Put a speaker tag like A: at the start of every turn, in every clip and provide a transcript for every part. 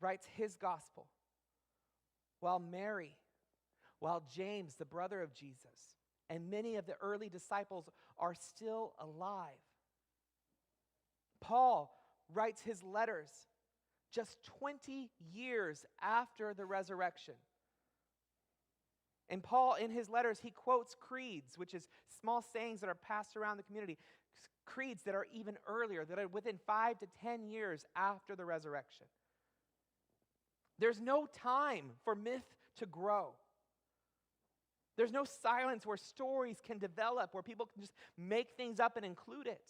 A: writes his gospel, while Mary, while James, the brother of Jesus, and many of the early disciples are still alive. Paul writes his letters just 20 years after the resurrection. And Paul, in his letters, he quotes creeds, which is small sayings that are passed around the community, creeds that are even earlier, that are within 5 to 10 years after the resurrection. There's no time for myth to grow. There's no silence where stories can develop, where people can just make things up and include it.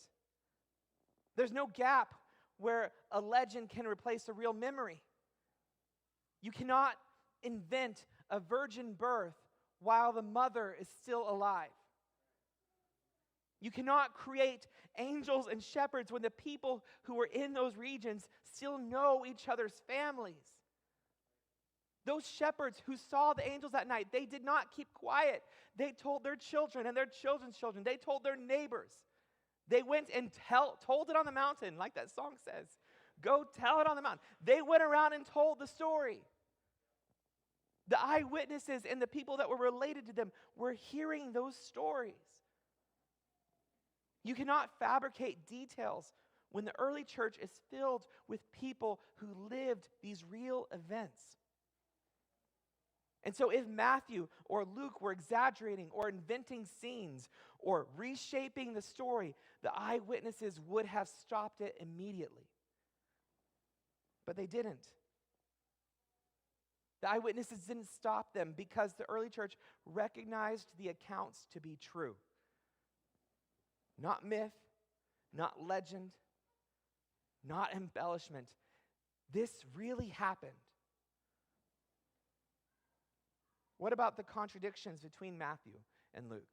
A: There's no gap where a legend can replace a real memory. You cannot invent a virgin birth while the mother is still alive. You cannot create angels and shepherds when the people who are in those regions still know each other's families. Those shepherds who saw the angels that night, they did not keep quiet. They told their children and their children's children. They told their neighbors. They went and told it on the mountain, like that song says. Go tell it on the mountain. They went around and told the story. The eyewitnesses and the people that were related to them were hearing those stories. You cannot fabricate details when the early church is filled with people who lived these real events. And so if Matthew or Luke were exaggerating or inventing scenes or reshaping the story, the eyewitnesses would have stopped it immediately. But they didn't. The eyewitnesses didn't stop them because the early church recognized the accounts to be true. Not myth, not legend, not embellishment. This really happened. What about the contradictions between Matthew and Luke?